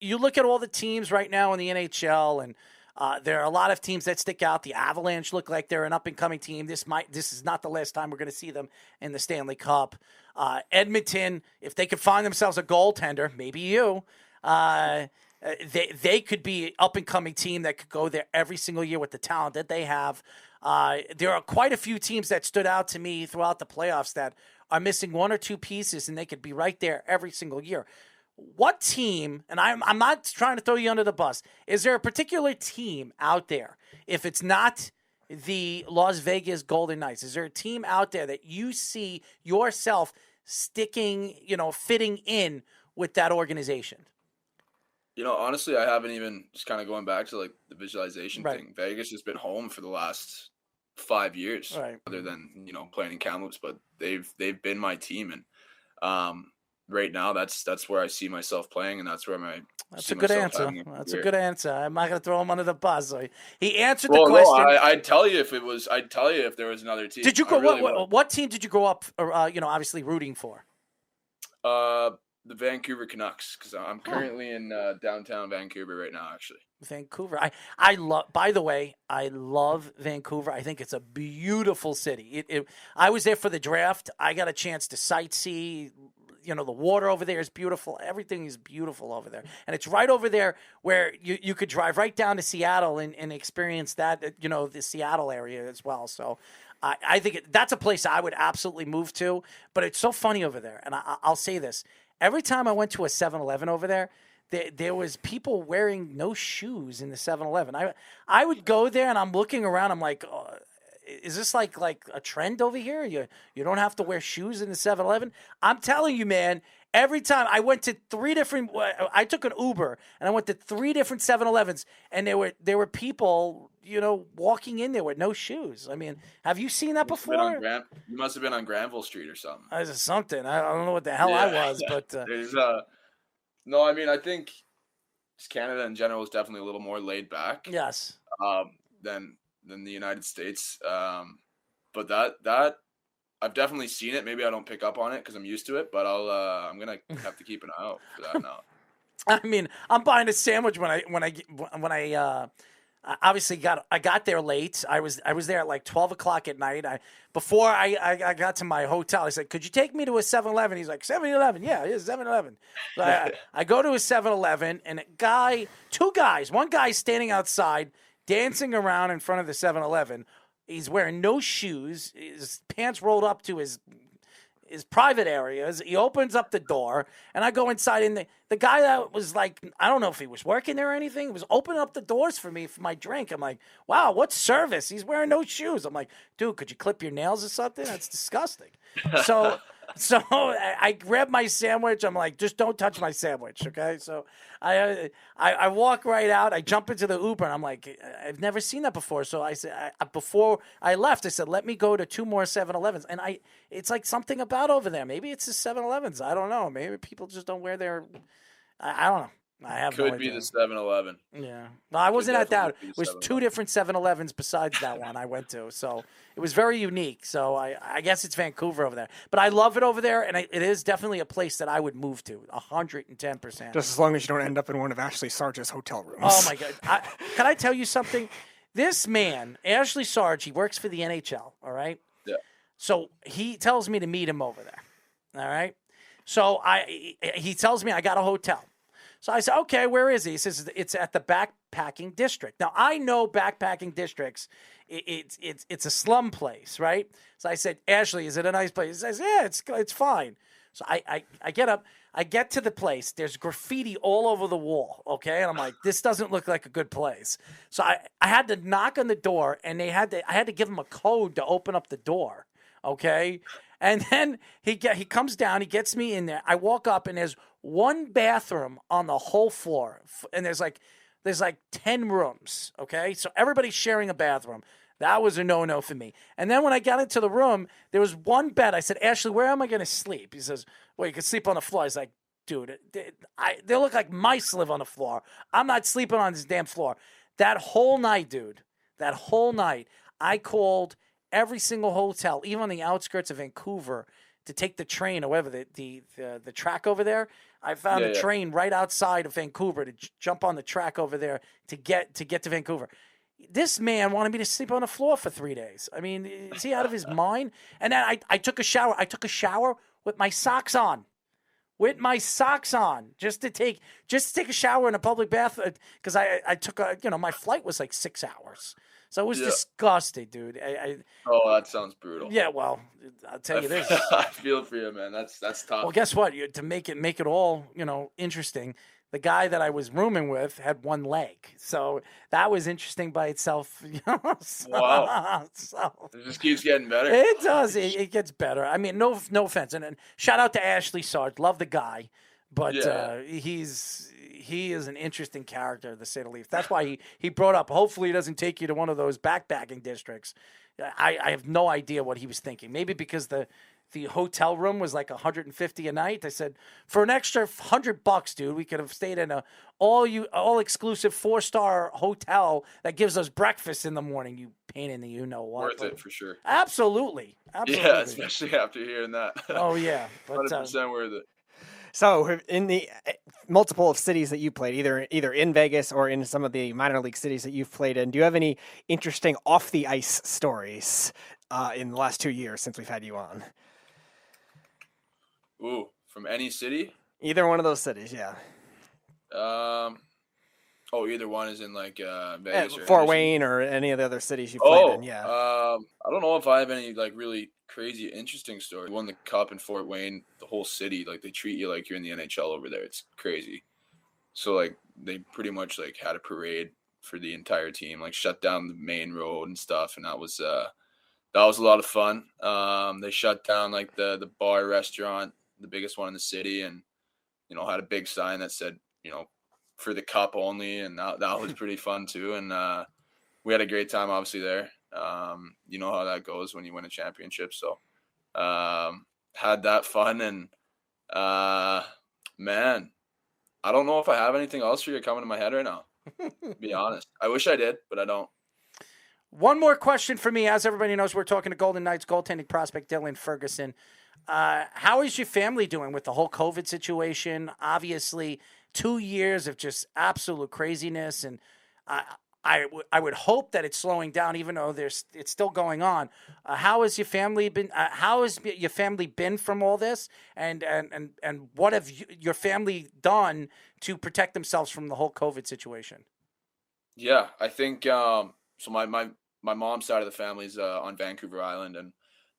you look at all the teams right now in the NHL, and there are a lot of teams that stick out. The Avalanche look like they're an up-and-coming team. This is not the last time we're going to see them in the Stanley Cup. Edmonton, if they could find themselves a goaltender, maybe you, they could be up-and-coming team that could go there every single year with the talent that they have. There are quite a few teams that stood out to me throughout the playoffs that are missing one or two pieces, and they could be right there every single year. What team, and I'm not trying to throw you under the bus, is there a particular team out there, if it's not the Las Vegas Golden Knights, is there a team out there that you see yourself sticking, fitting in with that organization? Honestly, I haven't even, just kind of going back to like the visualization thing. Vegas has been home for the last 5 years, other than, playing in Kamloops, but they've been my team. And right now that's where I see myself playing, and that's where That's a good answer. That's a good answer. I'm not going to throw him under the bus. He answered the question. No, I'd tell you if there was another team. Did you go? What team did you grow up? Obviously rooting for. The Vancouver Canucks, because I'm currently in downtown Vancouver right now, actually. Vancouver. I love. By the way, I love Vancouver. I think it's a beautiful city. I was there for the draft. I got a chance to sightsee. The water over there is beautiful. Everything is beautiful over there. And it's right over there where you could drive right down to Seattle and experience that, the Seattle area as well. So I think that's a place I would absolutely move to. But it's so funny over there. And I'll say this. Every time I went to a 7-Eleven over there was people wearing no shoes in the 7-Eleven. I would go there and I'm looking around. I'm like, oh, is this like a trend over here? You don't have to wear shoes in the 7-Eleven? I'm telling you, man, every time I went to I took an Uber and I went to 3 different 7-Elevens, and there were people, walking in there with no shoes. I mean, have you seen that before? You must have been on Granville Street or something. Something. I don't know what the hell I was, but there's no, I mean, I think Canada in general is definitely a little more laid back. Yes. Than the United States. But that I've definitely seen it. Maybe I don't pick up on it because I'm used to it, but I'm gonna have to keep an eye out for that now. I mean, I'm buying a sandwich when I obviously got there late. I was there at like 12 o'clock at night. Before I got to my hotel, I said, "Could you take me to a 7-Eleven?" He's like, 7-Eleven? Yeah, it is 7-Eleven. So I go to a 7-Eleven, and two guys, one guy's standing outside dancing around in front of the 7-Eleven. He's wearing no shoes. His pants rolled up to his private areas. He opens up the door, and I go inside, and the guy that was like, I don't know if he was working there or anything, he was opening up the doors for me for my drink. I'm like, wow, what service? He's wearing no shoes. I'm like, dude, could you clip your nails or something? That's disgusting. So I grab my sandwich. I'm like, just don't touch my sandwich, okay? So I walk right out. I jump into the Uber, and I'm like, I've never seen that before. So I said, before I left, I said, let me go to 2 more 7-Elevens. And it's like something about over there. Maybe it's the 7-Elevens. I don't know. Maybe people just don't wear their. I don't know. I have no idea. Could be the 7-Eleven. Yeah. No, I wasn't at that. It was 2 different 7-Elevens besides that one I went to. So it was very unique. So I guess it's Vancouver over there. But I love it over there, and it is definitely a place that I would move to, 110%. Just as long as you don't end up in one of Ashley Sarge's hotel rooms. Oh, my God. Can I tell you something? This man, Ashley Sarge, he works for the NHL, all right? Yeah. So he tells me to meet him over there, all right? So he tells me I got a hotel. So I said, okay, where is he? He says, it's at the backpacking district. Now, I know backpacking districts, it's a slum place, right? So I said, Ashley, is it a nice place? He says, yeah, it's fine. So I get up. I get to the place. There's graffiti all over the wall, okay? And I'm like, this doesn't look like a good place. So I had to knock on the door, and I had to give him a code to open up the door, okay? And then he comes down, he gets me in there. I walk up, and there's one bathroom on the whole floor, and there's like 10 rooms, okay? So everybody's sharing a bathroom. That was a no-no for me. And then when I got into the room, there was one bed. I said, Ashley, where am I going to sleep? He says, well, you can sleep on the floor. He's like, dude, they look like mice live on the floor. I'm not sleeping on this damn floor. That whole night, dude, I called every single hotel, even on the outskirts of Vancouver, to take the train or whatever the track over there. I found a train right outside of Vancouver to jump on the track over there to get to Vancouver. This man wanted me to sleep on the floor for 3 days. I mean, is he out of his mind? And then I took a shower. I took a shower with my socks on. Just to take a shower in a public bath because I took my flight was like 6 hours. So it was disgusting, dude. That sounds brutal. Yeah, well, I'll tell you this. I feel for you, man. That's tough. Well, guess what? To make it all, interesting, the guy that I was rooming with had one leg. So that was interesting by itself. Wow. It just keeps getting better. It does. It gets better. I mean, no offense. And shout out to Ashley Sarge. Love the guy. But he is an interesting character, to say the least. That's why he brought up, hopefully he doesn't take you to one of those backpacking districts. I have no idea what he was thinking. Maybe because the hotel room was like $150 a night. I said, for an extra $100, dude, we could have stayed in a all exclusive 4-star hotel that gives us breakfast in the morning. You pain in the what. Worth it for sure. Absolutely. Yeah, especially after hearing that. Oh yeah, 100% worth it. So, in the multiple of cities that you played, either in Vegas or in some of the minor league cities that you've played in, do you have any interesting off the ice stories in the last 2 years since we've had you on? Ooh, from any city? Either one of those cities, yeah. Either one is in like Vegas or Fort Wayne or any of the other cities you played in, yeah. I don't know if I have any like really crazy interesting story. We won the cup in Fort Wayne, the whole city, like they treat you like you're in the NHL over there. It's crazy. So like they pretty much like had a parade for the entire team, like shut down the main road and stuff, and that was a lot of fun. They shut down like the bar restaurant, the biggest one in the city, and had a big sign that said for the cup only, and that was pretty fun too. And we had a great time obviously there. You know how that goes when you win a championship. So had that fun, and man, I don't know if I have anything else for you coming to my head right now. To be honest, I wish I did, but I don't. One more question for me. As everybody knows, we're talking to Golden Knights goaltending prospect Dylan Ferguson. How is your family doing with the whole COVID situation? Obviously, 2 years of just absolute craziness, and I would hope that it's slowing down, even though it's still going on. How has your family been? How has your family been from all this? And what have your family done to protect themselves from the whole COVID situation? Yeah, I think so. My mom's side of the family is on Vancouver Island, and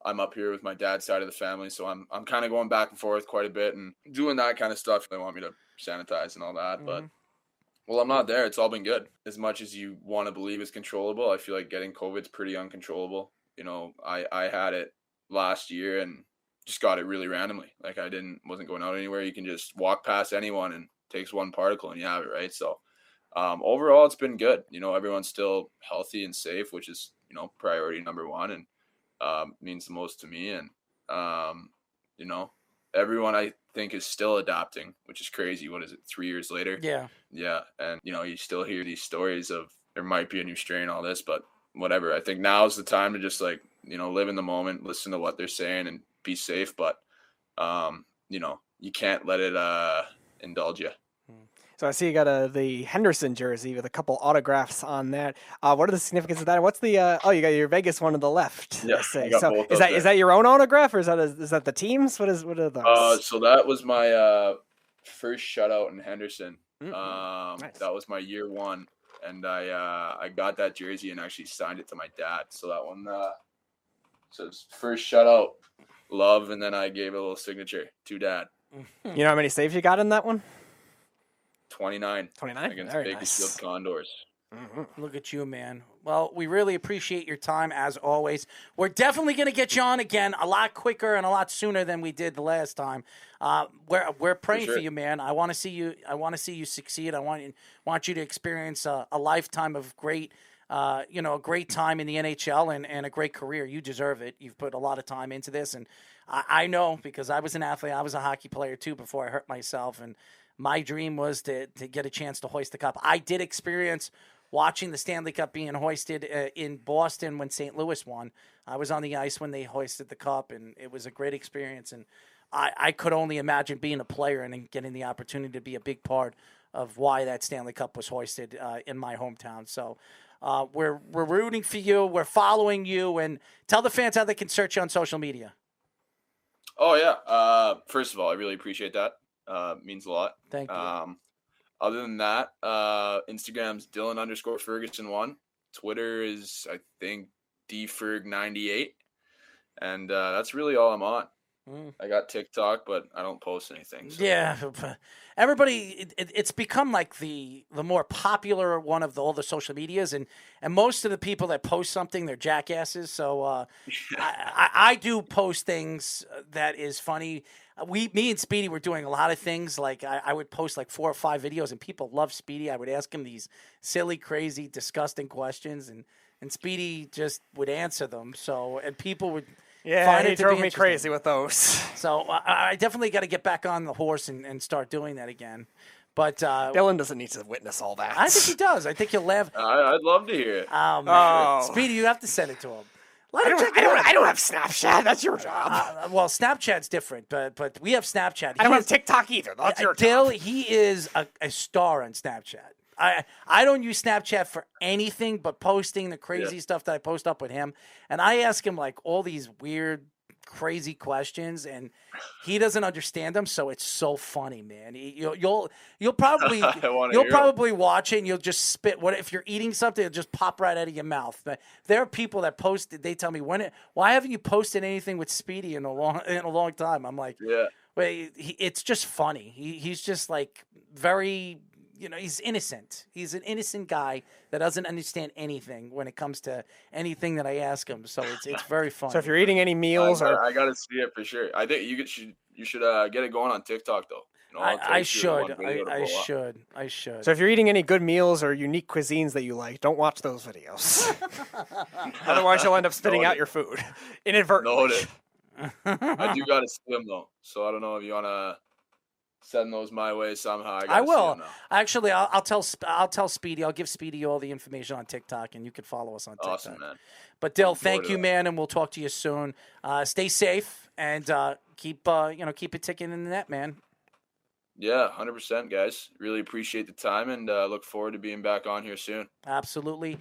I'm up here with my dad's side of the family. So I'm kind of going back and forth quite a bit and doing that kind of stuff. They want me to sanitize and all that, Mm-hmm. but. Well, I'm not there. It's all been good. As much as you want to believe it's controllable, I feel like getting COVID's pretty uncontrollable. I had it last year and just got it really randomly. Like wasn't going out anywhere. You can just walk past anyone and takes one particle and you have it, right? So overall, it's been good. Everyone's still healthy and safe, which is, priority number one and means the most to me. And, everyone I think is still adapting, which is crazy. What is it, 3 years later? Yeah. Yeah. And, you still hear these stories of there might be a new strain, all this, but whatever. I think now is the time to just live in the moment, listen to what they're saying and be safe. But, you can't let it indulge you. So I see you got the Henderson jersey with a couple autographs on that. What are the significance of that? What's the you got your Vegas one on the left. Yeah, I got both is that your own autograph or is that the team's? What are those? So that was my first shutout in Henderson. Nice. That was my year one, and I got that jersey and actually signed it to my dad. So that one says first shutout, love, and then I gave a little signature to dad. You know how many saves you got in that one? 29 against Very Bakersfield nice. Condors. Mm-hmm. Look at you, man. Well, we really appreciate your time as always. We're definitely going to get you on again a lot quicker and a lot sooner than we did the last time. We're praying for you, man. I want to see you. I want to see you succeed. I want you to experience a lifetime of great, a great time in the NHL and a great career. You deserve it. You've put a lot of time into this, and I know because I was an athlete. I was a hockey player too before I hurt myself, and my dream was to get a chance to hoist the cup. I did experience watching the Stanley Cup being hoisted in Boston when St. Louis won. I was on the ice when they hoisted the cup, and it was a great experience. And I could only imagine being a player and getting the opportunity to be a big part of why that Stanley Cup was hoisted in my hometown. So we're rooting for you. We're following you. And tell the fans how they can search you on social media. Oh, yeah. First of all, I really appreciate that. Means a lot. Thank you. Other than that, Instagram's Dylan_Ferguson1. Twitter is, I think, dferg98. And that's really all I'm on. I got TikTok, but I don't post anything. So. Yeah, everybody, it's become like the more popular one of all the social medias, and most of the people that post something, they're jackasses. So I do post things that is funny. Me and Speedy were doing a lot of things. Like I would post like 4 or 5 videos, and people love Speedy. I would ask him these silly, crazy, disgusting questions, and Speedy just would answer them. So, and people would. Yeah, he drove me crazy with those. So I definitely got to get back on the horse and start doing that again. But Dylan doesn't need to witness all that. I think he does. I think he'll laugh. I'd love to hear it. Oh, man. Speedy, you have to send it to him. I don't have Snapchat. That's your job. Well, Snapchat's different, but we have Snapchat. I don't have TikTok either. That's your job. Dill, he is a star on Snapchat. I don't use Snapchat for anything but posting the crazy stuff that I post up with him. And I ask him like all these weird, crazy questions, and he doesn't understand them. So it's so funny, man. You'll probably watch it and you'll just spit. What if you're eating something? It'll just pop right out of your mouth. But there are people that post. They tell me why haven't you posted anything with Speedy in a long time? I'm like, wait, it's just funny. He's just like very. He's innocent. He's an innocent guy that doesn't understand anything when it comes to anything that I ask him. So it's very fun. So if you're eating any meals, I got to see it for sure. I think you should get it going on TikTok though. I should. So if you're eating any good meals or unique cuisines that you like, don't watch those videos. Otherwise, you'll end up spitting out your food inadvertently. I do got to see them though, so I don't know if you want to. Send those my way somehow. I will. Actually, I'll tell Speedy. I'll give Speedy all the information on TikTok, and you can follow us on TikTok. Awesome, man. But Dill, thank you, man, and we'll talk to you soon. Stay safe and keep it ticking in the net, man. Yeah, 100%, guys. Really appreciate the time and look forward to being back on here soon. Absolutely.